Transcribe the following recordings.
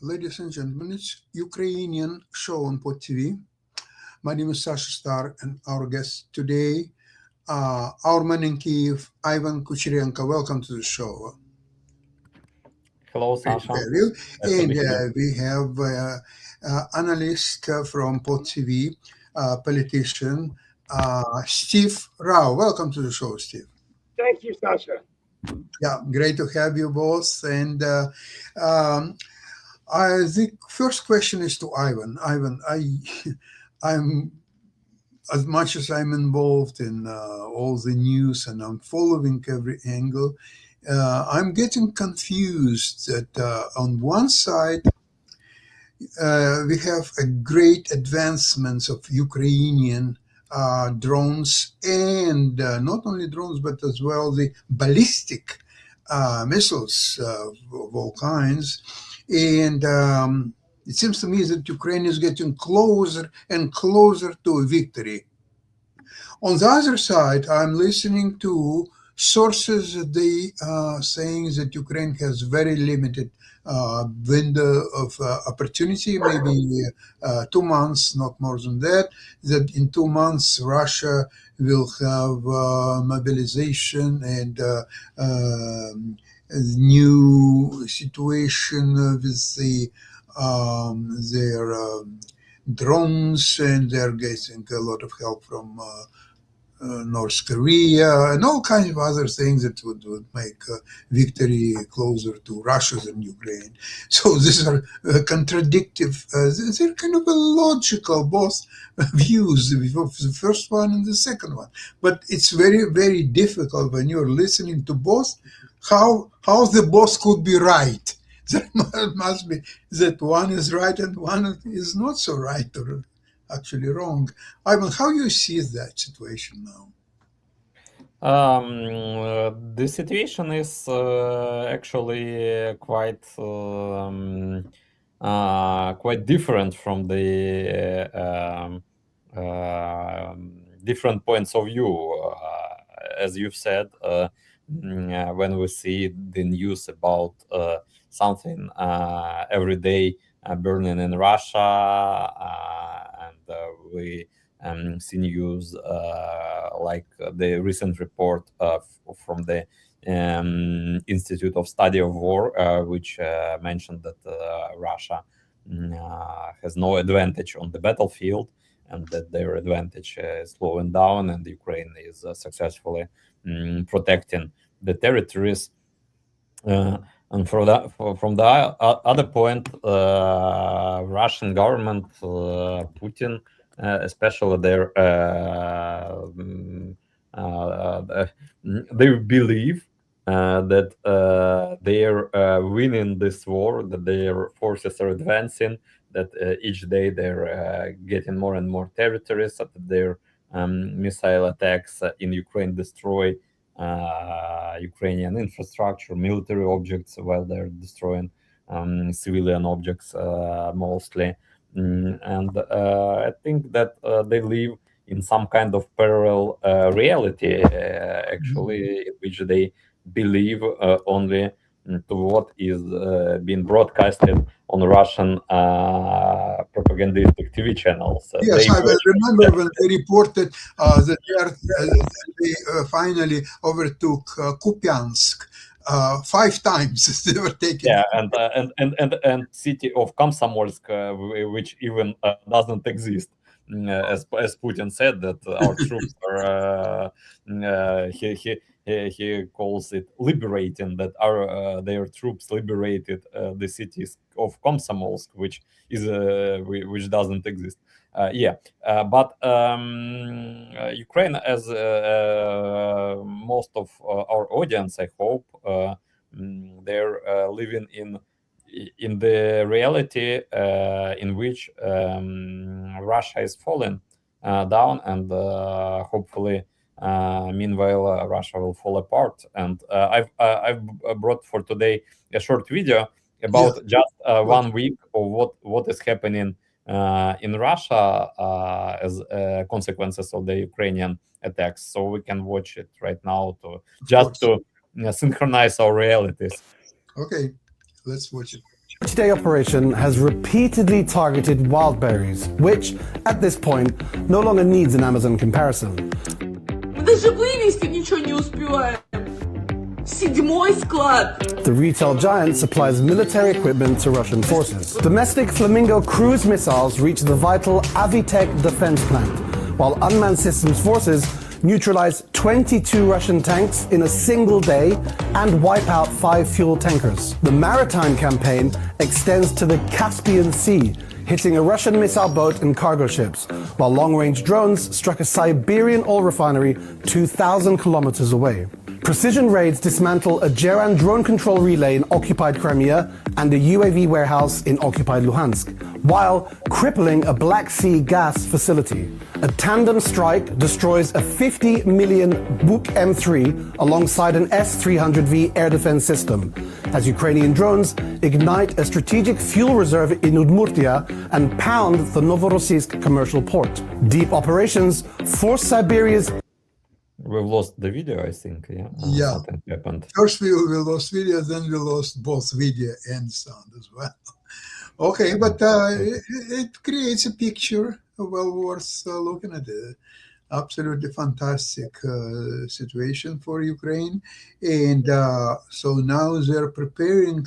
ladies and gentlemen. It's Ukrainian show on Pod TV. My name is Sasha Star, and our guest today, our man in Kiev, Ivan Kucherenko. Welcome to the show. Hello, Great to Sasha. have you. Nice to And be here. we have analyst from Pod TV, politician, Steve Rao. Welcome to the show, Steve. Thank you, Sasha. Yeah, great to have you both. And um, the first question is to Ivan. Ivan, I'm as much as I'm involved in all the news and I'm following every angle. I'm getting confused that on one side we have a great advancements of Ukrainian drones and not only drones but as well the ballistic missiles of all kinds. And it seems to me that Ukraine is getting closer and closer to a victory. On the other side, I'm listening to sources that they saying that Ukraine has very limited window of opportunity, maybe 2 months, not more than that. That in 2 months Russia will have mobilization and new situation with their drones, and they're getting a lot of help from North Korea and all kinds of other things that would make victory closer to Russia than Ukraine. So these are contradictive. They're kind of illogical, both views, of the first one and the second one. But it's very, very difficult when you're listening to both, how the both could be right. There must be that one is right and one is not so right or actually wrong. Ivan, how you see that situation now? The situation is actually quite different from the different points of view. As you've said, when we see the news about something every day burning in Russia, and we see news like the recent report from the Institute of Study of War, which mentioned that Russia has no advantage on the battlefield, and that their advantage is slowing down, and Ukraine is successfully protecting the territories. And from the other point, Russian government, Putin, especially they believe that they're winning this war, that their forces are advancing, that each day they're getting more and more territories, that their missile attacks in Ukraine destroy Ukrainian infrastructure, military objects, while they're destroying civilian objects mostly. And I think that they live in some kind of parallel reality, actually, in which they believe only to what is being broadcasted on Russian propagandistic TV channels. Yes, I will remember when they reported that they finally overtook Kupiansk 5 times. They were taken. Yeah, and city of Komsomolsk, which even doesn't exist. As Putin said, that our troops are he calls it liberating, that our their troops liberated the cities of Komsomolsk, which which doesn't exist. But Ukraine, as most of our audience, I hope, they're living in the reality in which Russia is falling down, and hopefully, meanwhile, Russia will fall apart. And I've brought for today a short video about just 1 week of what is happening in Russia as consequences of the Ukrainian attacks. So we can watch it right now to synchronize our realities. Okay, let's watch it. 30-day operation has repeatedly targeted wild berries, which, at this point, no longer needs an Amazon comparison. Мы даже вывести ничего не успеваем. 7-й склад. The retail giant supplies military equipment to Russian forces. Domestic Flamingo cruise missiles reach the vital Avitek defense plant, while unmanned systems forces neutralize 22 Russian tanks in a single day and wipe out 5 fuel tankers. The maritime campaign extends to the Caspian Sea, hitting a Russian missile boat and cargo ships, while long-range drones struck a Siberian oil refinery 2,000 kilometers away. Precision raids dismantle a Geran drone control relay in occupied Crimea and a UAV warehouse in occupied Luhansk, while crippling a Black Sea gas facility. A tandem strike destroys a 50 million Buk M3 alongside an S-300V air defense system, as Ukrainian drones ignite a strategic fuel reserve in Udmurtia and pound the Novorossiysk commercial port. Deep operations force Siberia's We've lost the video, I think. Yeah. Yeah. Something happened. First we lost video, then we lost both video and sound as well. Okay, but it creates a picture well worth looking at. Absolutely fantastic situation for Ukraine. And so now they're preparing,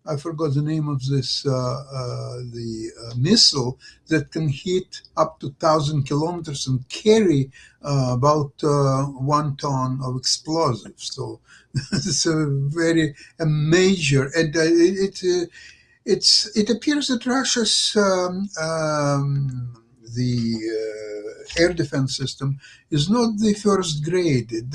I forgot the name of this, missile that can hit up to 1,000 kilometers and carry about 1 ton of explosives. So it's a major, and it appears that Russia's air defense system is not the first grade. It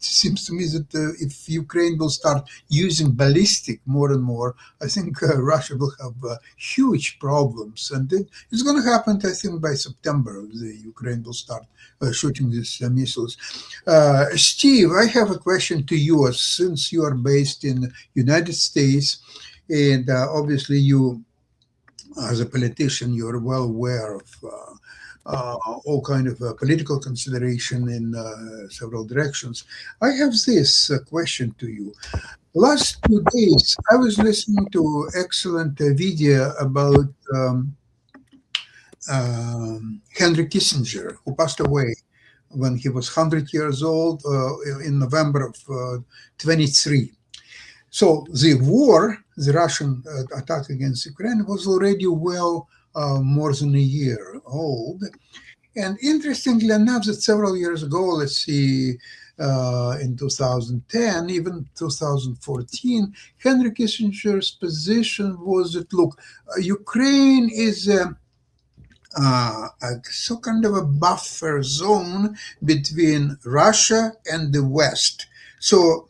seems to me that if Ukraine will start using ballistic more and more, I think Russia will have huge problems. And it's going to happen, I think, by September. The Ukraine will start shooting these missiles. Steve, I have a question to you. Since you are based in United States, and obviously you, as a politician, you're well aware of all kind of political consideration in several directions. I have this question to you. Last 2 days, I was listening to excellent video about Henry Kissinger, who passed away when he was 100 years old in November of 23. So the war, the Russian attack against Ukraine, was already more than a year old. And interestingly enough, that several years ago, let's see, in 2010, even 2014, Henry Kissinger's position was that, look, Ukraine is so kind of a buffer zone between Russia and the West. So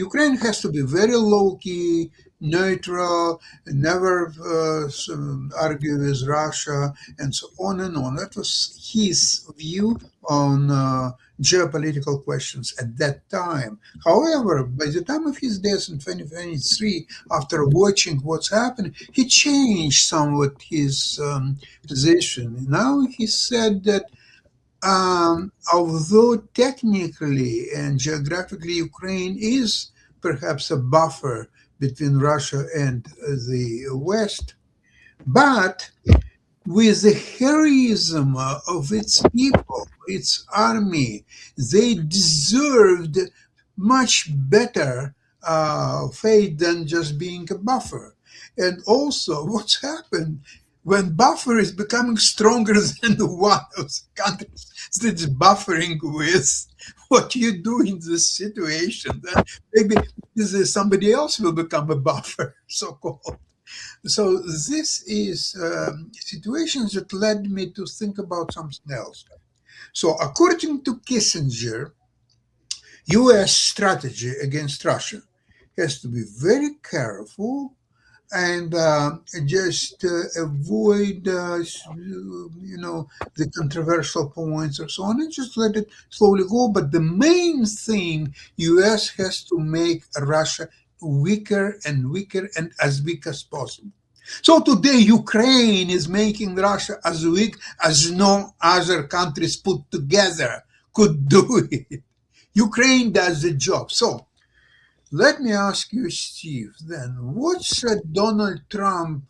Ukraine has to be very low-key, neutral, never argue with Russia, and so on and on. That was his view on geopolitical questions at that time. However, by the time of his death in 2023, after watching what's happened, he changed somewhat his position. Now he said that although technically and geographically Ukraine is perhaps a buffer between Russia and the West, but with the heroism of its people, its army, they deserved much better fate than just being a buffer. And also, what's happened when buffer is becoming stronger than the one of the countries that's buffering with, what you do in this situation, then maybe somebody else will become a buffer, so-called. So this is situations that led me to think about something else. So according to Kissinger, U.S. strategy against Russia has to be very careful and just avoid, the controversial points or so on, and just let it slowly go. But the main thing, U.S. has to make Russia weaker and weaker and as weak as possible. So today, Ukraine is making Russia as weak as no other countries put together could do it. Ukraine does the job. So Let me ask you, Steve, then, what's Donald Trump,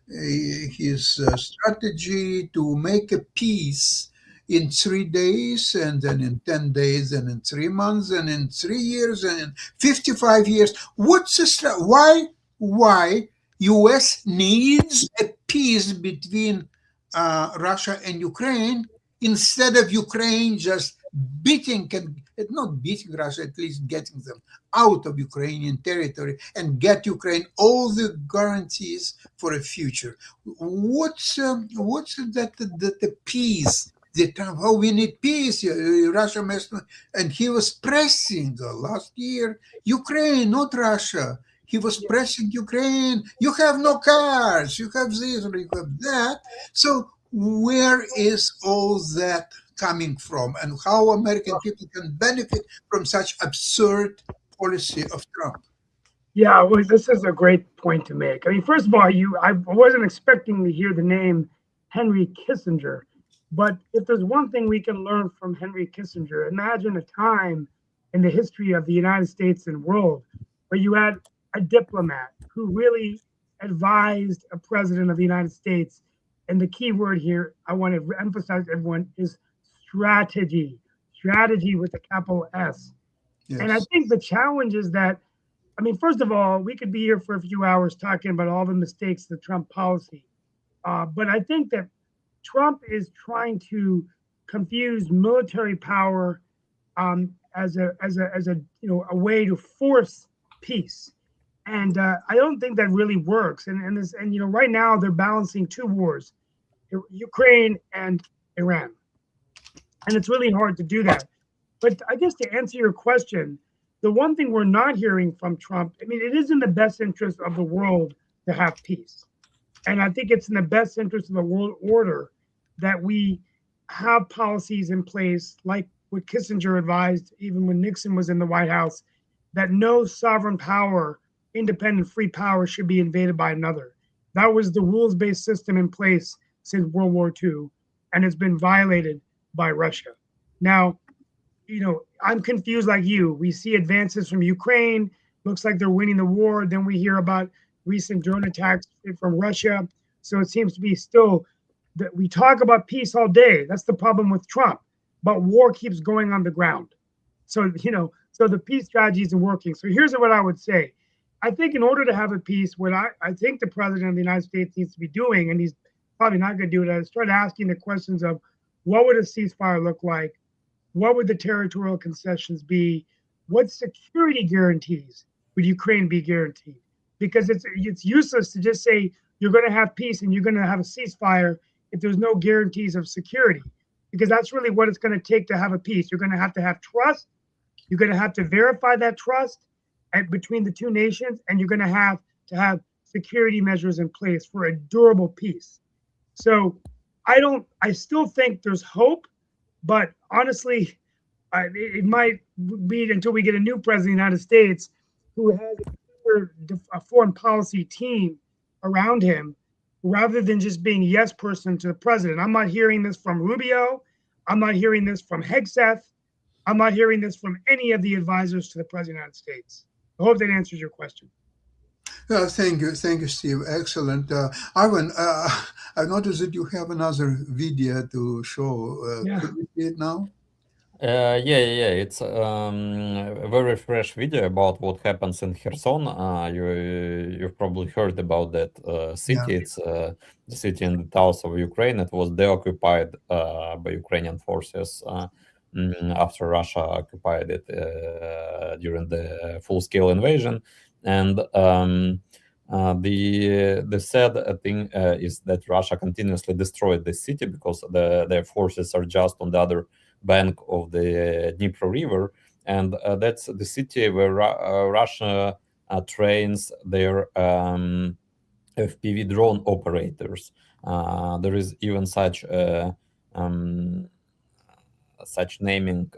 his strategy to make a peace in 3 days, and then in 10 days, and in 3 months, and in 3 years, and in 55 years? What's the why US needs a peace between Russia and Ukraine instead of Ukraine just beating, not beating Russia, at least getting them out of Ukrainian territory and get Ukraine all the guarantees for a future. What's the peace? How we need peace. Russia messed, and he was pressing last year Ukraine, not Russia. He was pressing Ukraine. You have no cars. You have this or you have that. So where is all that coming from, and how American people can benefit from such absurd policy of Trump? Yeah, well, this is a great point to make. I mean, first of all, I wasn't expecting to hear the name Henry Kissinger, but if there's one thing we can learn from Henry Kissinger, imagine a time in the history of the United States and world where you had a diplomat who really advised a president of the United States. And the key word here I want to emphasize everyone is strategy. Strategy with a capital S. Yes. And I think the challenge is that, I mean, first of all, we could be here for a few hours talking about all the mistakes of the Trump policy. But I think that Trump is trying to confuse military power as a way to force peace. And I don't think that really works. And right now they're balancing two wars, Ukraine and Iran. And it's really hard to do that. But I guess to answer your question, the one thing we're not hearing from Trump, I mean, it is in the best interest of the world to have peace. And I think it's in the best interest of the world order that we have policies in place, like what Kissinger advised, even when Nixon was in the White House, that no sovereign power, independent free power, should be invaded by another. That was the rules-based system in place since World War II, and it's been violated by Russia. Now, I'm confused like you. We see advances from Ukraine. Looks like they're winning the war. Then we hear about recent drone attacks from Russia. So it seems to be still that we talk about peace all day. That's the problem with Trump. But war keeps going on the ground. So, so the peace strategy isn't working. So here's what I would say. I think in order to have a peace, what I think the president of the United States needs to be doing, and he's probably not going to do it, is start asking the questions of what would a ceasefire look like? What would the territorial concessions be? What security guarantees would Ukraine be guaranteed? Because it's useless to just say you're going to have peace and you're going to have a ceasefire if there's no guarantees of security, because that's really what it's going to take to have a peace. You're going to have trust. You're going to have to verify that trust between the two nations, and you're going to have security measures in place for a durable peace. So I still think there's hope, but honestly, it might be until we get a new president of the United States who has a foreign policy team around him, rather than just being yes person to the president. I'm not hearing this from Rubio. I'm not hearing this from Hegseth. I'm not hearing this from any of the advisors to the president of the United States. I hope that answers your question. Thank you, Steve. Excellent. Ivan, I noticed that you have another video to show. Yeah. Could we see it now? Yeah. It's a very fresh video about what happens in Kherson. You've probably heard about that city. Yeah. It's the city in the south of Ukraine. It was deoccupied by Ukrainian forces after Russia occupied it during the full-scale invasion. And the sad thing is that Russia continuously destroyed the city because their forces are just on the other bank of the Dnipro River, and that's the city where Russia trains their FPV drone operators. There is even such naming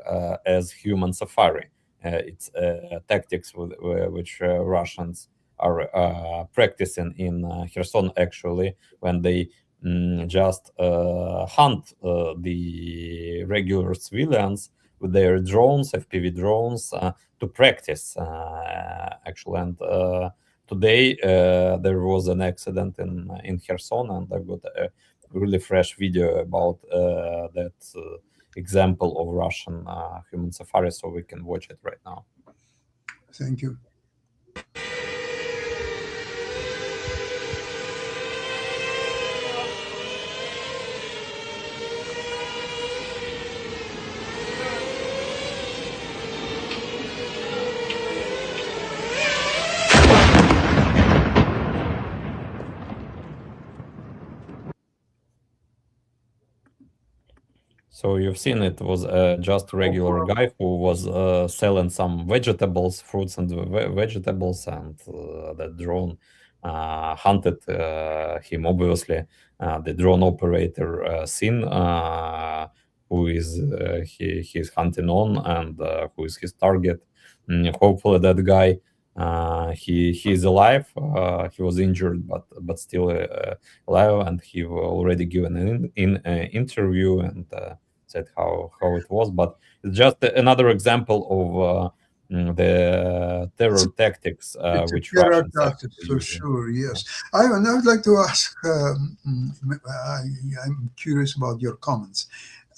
as human safari. It's tactics which Russians are practicing in Kherson, actually, when they just hunt the regular civilians with their drones, FPV drones, to practice actually. And today there was an accident in Kherson, and I've got a really fresh video about that example of Russian human safari, so we can watch it right now. Thank you. So you've seen it was just a regular guy who was selling some vegetables, fruits and vegetables, and that drone hunted him. Obviously, the drone operator seen who is he's hunting on and who is his target. Hopefully, that guy he's alive. He was injured, but still alive, and he already given an interview and said how it was. But it's just another example of the terror tactics which terror Russians tactics, for use. sure. Yes, Ivan, I would like to ask. I'm curious about your comments.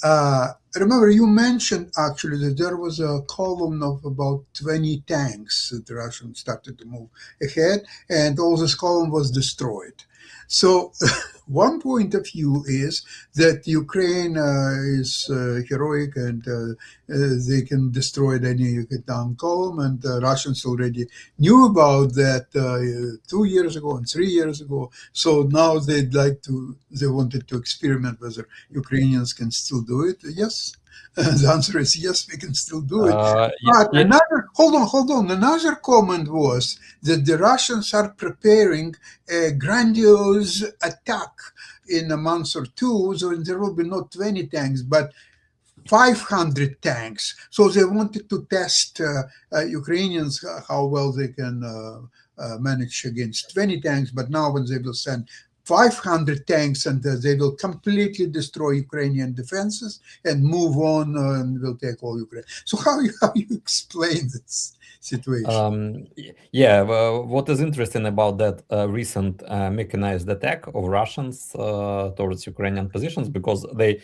Remember, you mentioned actually that there was a column of about 20 tanks that the Russians started to move ahead, and all this column was destroyed. So one point of view is that Ukraine is heroic and they can destroy any tank column, and the Russians already knew about that 2 years ago and 3 years ago. So now they wanted to experiment whether Ukrainians can still do it. Yes. The answer is yes, we can still do it. But hold on. Another comment was that the Russians are preparing a grandiose attack in a month or two. So there will be not 20 tanks, but 500 tanks. So they wanted to test Ukrainians how well they can manage against 20 tanks. But now when they will send 500 tanks, and they will completely destroy Ukrainian defenses and move on and will take all Ukraine. So how you explain this situation? What is interesting about that recent mechanized attack of Russians towards Ukrainian positions, because they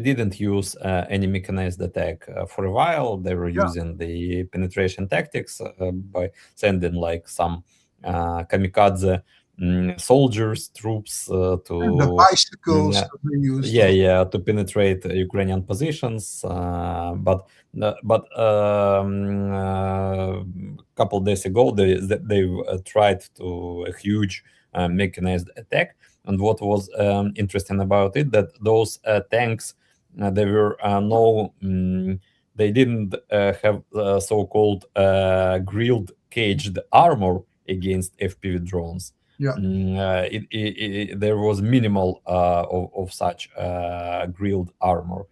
didn't use any mechanized attack for a while. They were using the penetration tactics by sending like some kamikaze soldiers, troops to the bicycles they used. To penetrate Ukrainian positions. But couple days ago they tried to a huge mechanized attack. And what was interesting about it, that those tanks they were they didn't have so-called grilled caged armor against FPV drones. There was minimal of such grilled armor,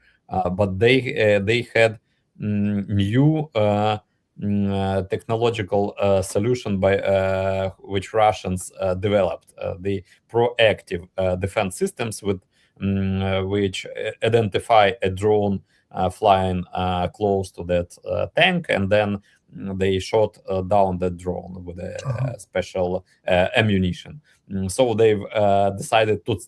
but they had new technological solution by which Russians developed, the proactive defense systems with which identify a drone flying close to that tank, and then they shot down the drone with a special ammunition. So they've decided to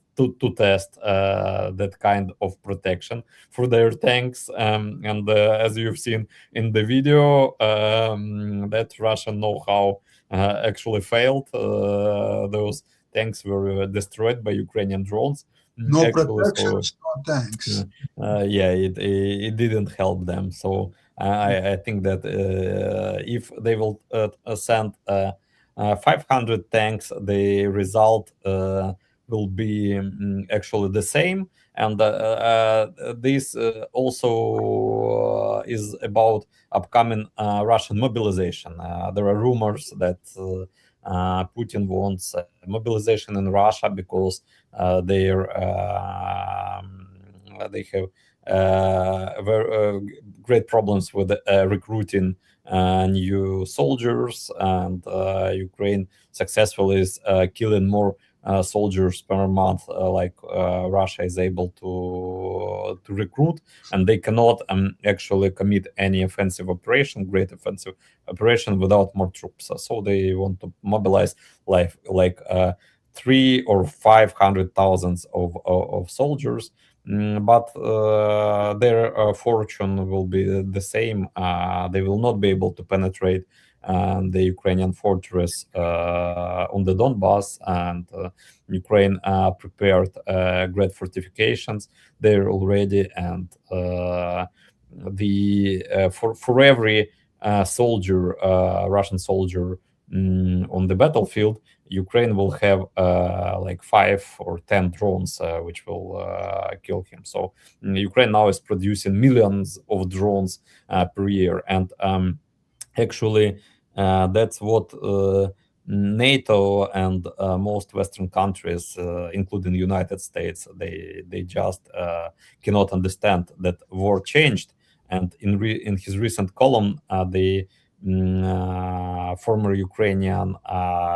test that kind of protection for their tanks. And as you've seen in the video, that Russian know-how actually failed. Those tanks were destroyed by Ukrainian drones. No protection, no tanks. It didn't help them. So I think that if they will send 500 tanks, the result will be actually the same. And this also is about upcoming Russian mobilization. There are rumors that Putin wants mobilization in Russia because they have very great problems with recruiting new soldiers, and Ukraine successfully is killing more soldiers per month like Russia is able to recruit, and they cannot actually commit any great offensive operation without more troops. So they want to mobilize like 300,000 or 500,000 of soldiers. But their fortune will be the same. They will not be able to penetrate the Ukrainian fortress on the Donbass, and Ukraine prepared great fortifications there already. And for every soldier, Russian soldier on the battlefield, Ukraine will have like 5 or 10 drones, which will kill him. So Ukraine now is producing millions of drones per year, and actually that's what NATO and most Western countries, including the United States, they just cannot understand that war changed. And in his recent column, the former Ukrainian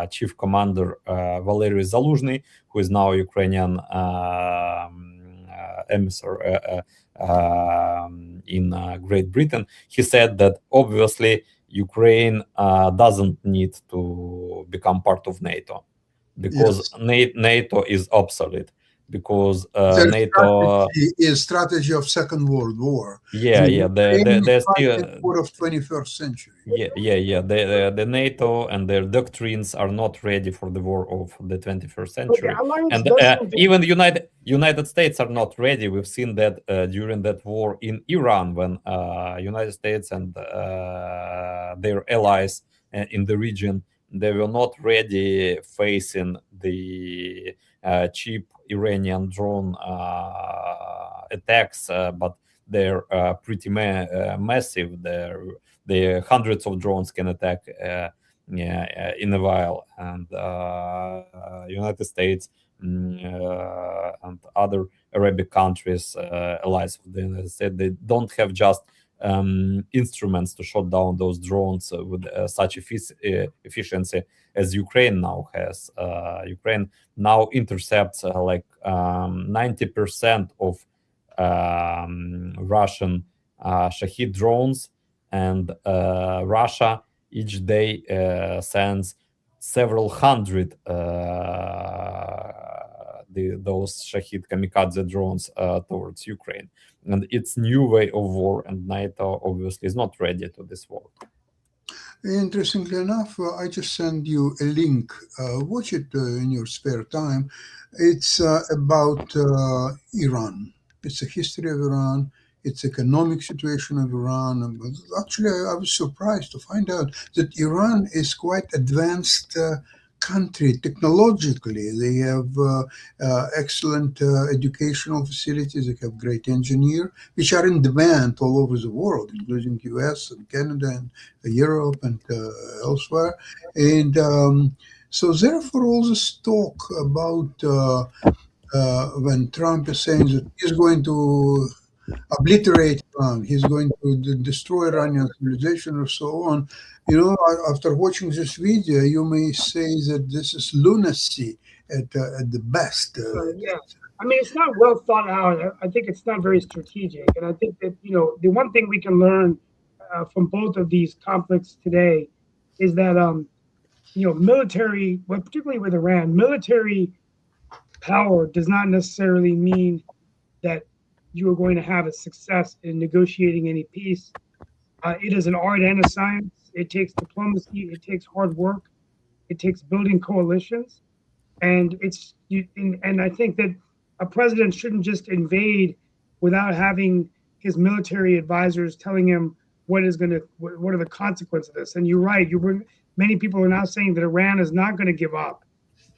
chief commander Valery Zaluzhny, who is now Ukrainian emissary in Great Britain, he said that obviously Ukraine doesn't need to become part of NATO because NATO is obsolete. Because NATO is strategy of Second World War. They're still war of 21st century. The NATO and their doctrines are not ready for the war of the 21st century, and even the United States are not ready. We've seen that during that war in Iran, when United States and their allies in the region, they were not ready facing the cheap Iranian drone attacks, but they're pretty massive. The hundreds of drones can attack in a while, and United States and other Arabic countries, allies of the United States, they don't have just instruments to shut down those drones with such efficiency as Ukraine now has. Ukraine now intercepts like 90% of Russian Shahed drones, and Russia each day sends several hundred those Shahed kamikaze drones towards Ukraine. And it's new way of war, and NATO obviously is not ready to this war. Interestingly enough, I just send you a link. Watch it in your spare time. It's about Iran. It's a history of Iran. It's economic situation of Iran. Actually, I was surprised to find out that Iran is quite advanced country technologically. They have excellent educational facilities. They have great engineers, which are in demand all over the world, including US and Canada and Europe and elsewhere. And so therefore all this talk about when Trump is saying that he's going to obliterate Iran, he's going to destroy Iranian civilization or so on. After watching this video, you may say that this is lunacy at the best. Yeah, I mean, it's not well thought out. I think it's not very strategic. And I think that, the one thing we can learn from both of these conflicts today is that, military, well, particularly with Iran, military power does not necessarily mean that you are going to have a success in negotiating any peace. It is an art and a science. It takes diplomacy. It takes hard work. It takes building coalitions, and and I think that a president shouldn't just invade without having his military advisors telling him what are the consequences of this. And you're right. Many people are now saying that Iran is not going to give up.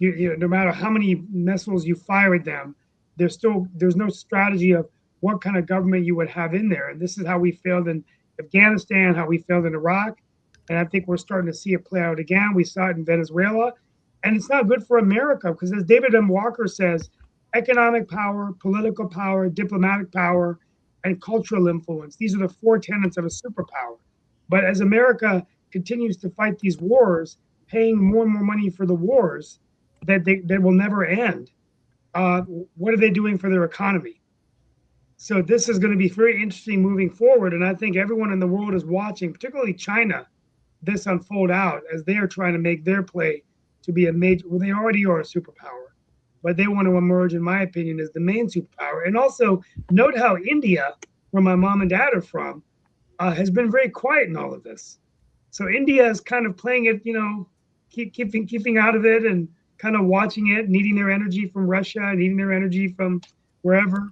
No matter how many missiles you fire at them, there's no strategy of what kind of government you would have in there. And this is how we failed in Afghanistan, how we failed in Iraq. And I think we're starting to see it play out again. We saw it in Venezuela. And it's not good for America because, as David M. Walker says, economic power, political power, diplomatic power, and cultural influence. These are the 4 tenets of a superpower. But as America continues to fight these wars, paying more and more money for the wars, that will never end. What are they doing for their economy? So this is going to be very interesting moving forward. And I think everyone in the world is watching, particularly China, this unfold out as they are trying to make their play to be a major, well, they already are a superpower, but they want to emerge, in my opinion, as the main superpower. And also note how India, where my mom and dad are from, has been very quiet in all of this. So India is kind of playing it, keeping out of it and kind of watching it, needing their energy from Russia, needing their energy from wherever.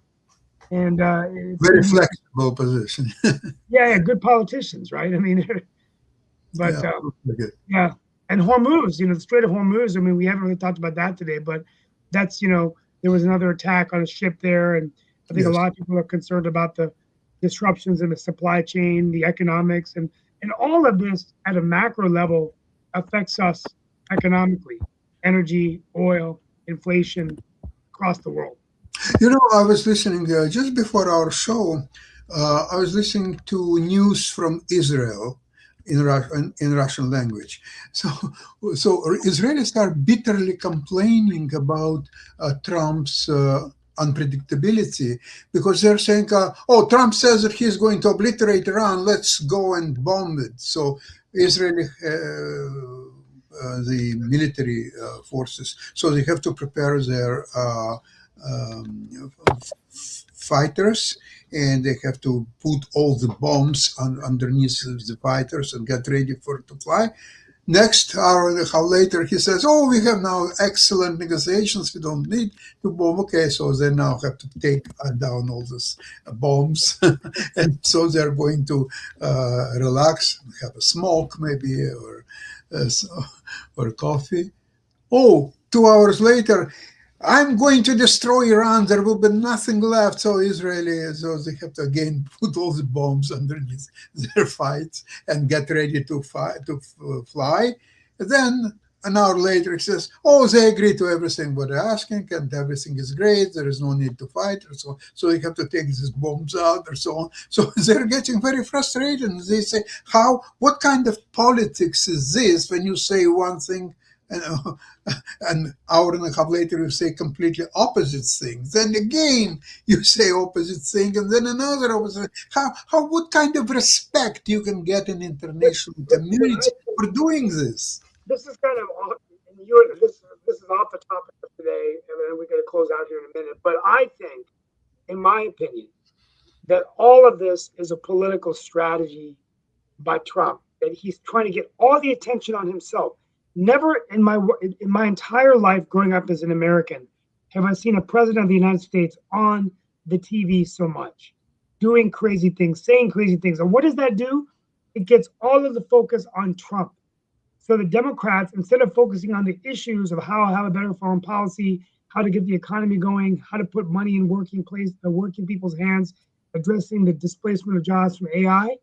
And very flexible position. yeah, good politicians, right? I mean, but yeah, and Hormuz, the Strait of Hormuz. I mean, we haven't really talked about that today, but that's there was another attack on a ship there, and I think a lot of people are concerned about the disruptions in the supply chain, the economics, and all of this at a macro level affects us economically, energy, oil, inflation across the world. I was listening just before our show. I was listening to news from Israel in Russian language. So Israelis are bitterly complaining about Trump's unpredictability, because they're saying, Trump says that he's going to obliterate Iran, let's go and bomb it. So Israeli the military forces, so they have to prepare their fighters, and they have to put all the bombs underneath the fighters and get ready for it to fly. Next hour and a half later, he says, we have now excellent negotiations. We don't need to bomb. Okay, so they now have to take down all these bombs. And so they're going to relax, have a smoke maybe, or coffee. 2 hours later, I'm going to destroy Iran. There will be nothing left. So they have to again put all the bombs underneath their fights and get ready to fly. Then an hour later, he says, they agree to everything what they're asking, and everything is great. There is no need to fight, or so. So they have to take these bombs out, or so on. So they're getting very frustrated. And they say, what kind of politics is this when you say one thing, and an hour and a half later you say completely opposite things. Then again you say opposite thing, and then another opposite. What kind of respect you can get in international community for doing this? This is kind of this is off the topic of today, and then we're going to close out here in a minute. But I think, in my opinion, that all of this is a political strategy by Trump, that he's trying to get all the attention on himself. Never in my entire life growing up as an American have I seen a president of the United States on the TV so much, doing crazy things, saying crazy things. And what does that do? It gets all of the focus on Trump. So the Democrats, instead of focusing on the issues of how to have a better foreign policy, how to get the economy going, how to put money in working people's hands, addressing the displacement of jobs from AI,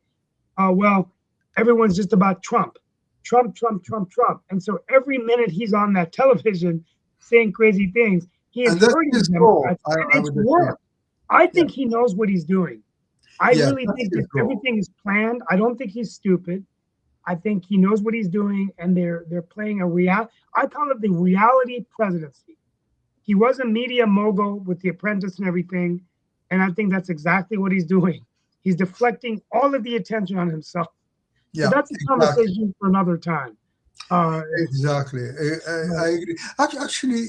everyone's just about Trump. Trump. And so every minute he's on that television saying crazy things, he is hurting the Democrats. And it's work. I think he knows what he's doing. I really think that everything is planned. I don't think he's stupid. I think he knows what he's doing, and they're playing I call it the reality presidency. He was a media mogul with The Apprentice and everything, and I think that's exactly what he's doing. He's deflecting all of the attention on himself. So that's a conversation for another time. Exactly. I agree. Actually,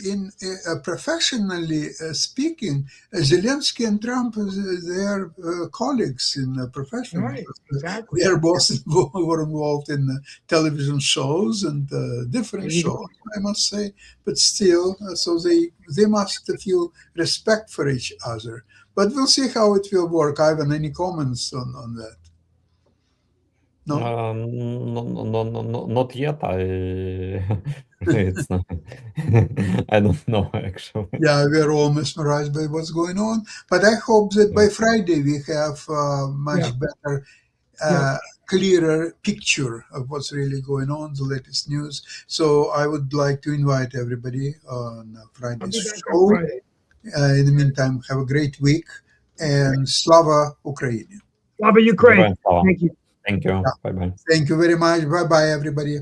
professionally speaking, Zelensky and Trump, they are colleagues in profession. Right, exactly. They are both were involved in television shows and different shows, I must say. But still, so they must feel respect for each other. But we'll see how it will work. Ivan, any comments on that? No? Not yet. It's not. I don't know, actually. Yeah, we're all mesmerized by what's going on. But I hope that by Friday we have much better, clearer picture of what's really going on, the latest news. So I would like to invite everybody on Friday's show. In the meantime, have a great week, and Slava Ukraini. Slava Ukraine. Thank you. Thank you. Bye-bye. Thank you very much. Bye-bye, everybody.